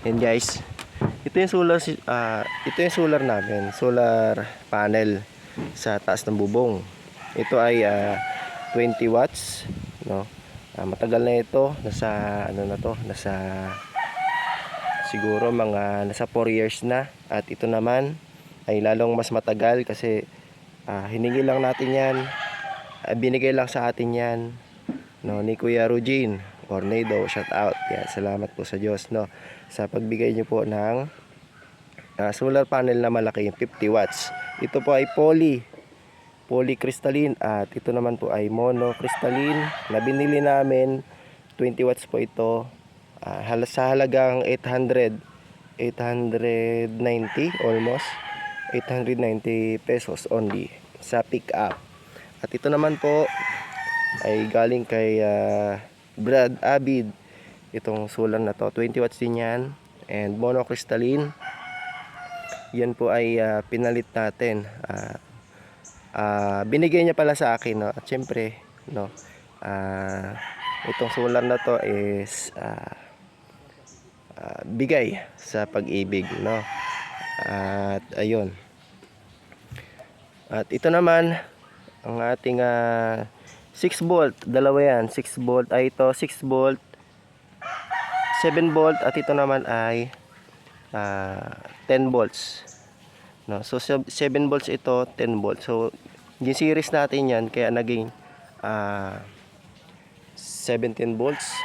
Yan guys. Ito yung solar namin, solar panel sa taas ng bubong. Ito ay 20 watts, no? Matagal na ito, nasa siguro mga nasa 4 years na. At ito naman ay lalong mas matagal kasi hiningi lang natin 'yan. Binigay lang sa atin 'yan, no, ni Kuya Rugin Cornedo. Shout out. Yan, salamat po sa Diyos, no, sa pagbigay niyo po ng solar panel na malaki, 50 watts. Ito po ay polycrystalline at ito naman po ay monocrystalline na binili namin. 20 watts po ito, sa halagang 890, almost 890 pesos only sa pick up. At ito naman po ay galing kay Brad Abid. Itong solar na to, 20 watts din yan and monocrystalline. Yan po ay pinalit natin. Binigay niya pala sa akin, no? At syempre, no, itong solar na to is bigay sa pag-ibig, no? At ayun. At ito naman ang ating 6 volt, dalawa yan, 6 volt ay ito, 6 volt, 7 volt at ito naman ay 10 volts. No, so 7 volts ito, 10 volts. So yung series natin yan kaya naging 17 volts.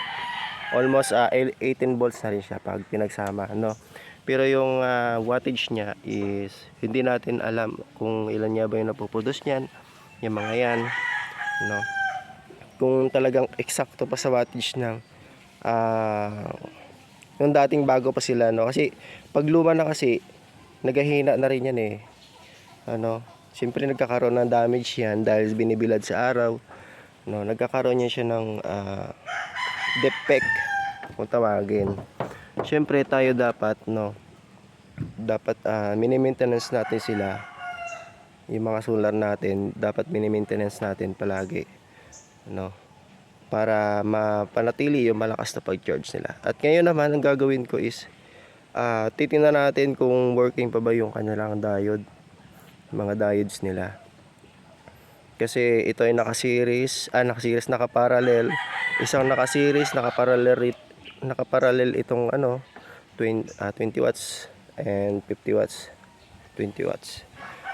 Almost 18 volts na rin siya pag pinagsama, no. Pero yung wattage niya is hindi natin alam kung ilan niya ba yung napoproduce niyan, yung mga yan, no. Kung talagang eksakto pa sa wattage ng yung dating bago pa sila, no. Kasi pag luma na kasi naghahina na rin yan eh, ano. Siyempre nagkakaroon ng damage yan dahil binibilad sa araw, no. Nagkakaroon yan siya ng defect kung tawagin. Siyempre tayo dapat, no, dapat mini-maintenance natin sila. Yung mga solar natin dapat mini-maintenance natin palagi, no, para mapanatili yung malakas na pag-charge nila. At ngayon naman ang gagawin ko is titingnan natin kung working pa ba yung kanilang diode, mga diodes nila. Kasi ito ay naka-series, naka-parallel. Isang naka-series, naka-parallel itong 20 watts and 50 watts. 20 watts.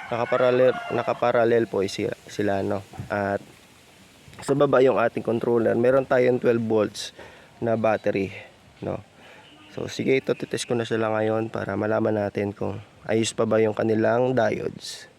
Naka-parallel po sila, no. At sa baba yung ating controller, meron tayong 12 volts na battery, no. So sige, ito titest ko na sila ngayon para malaman natin kung ayos pa ba yung kanilang diodes.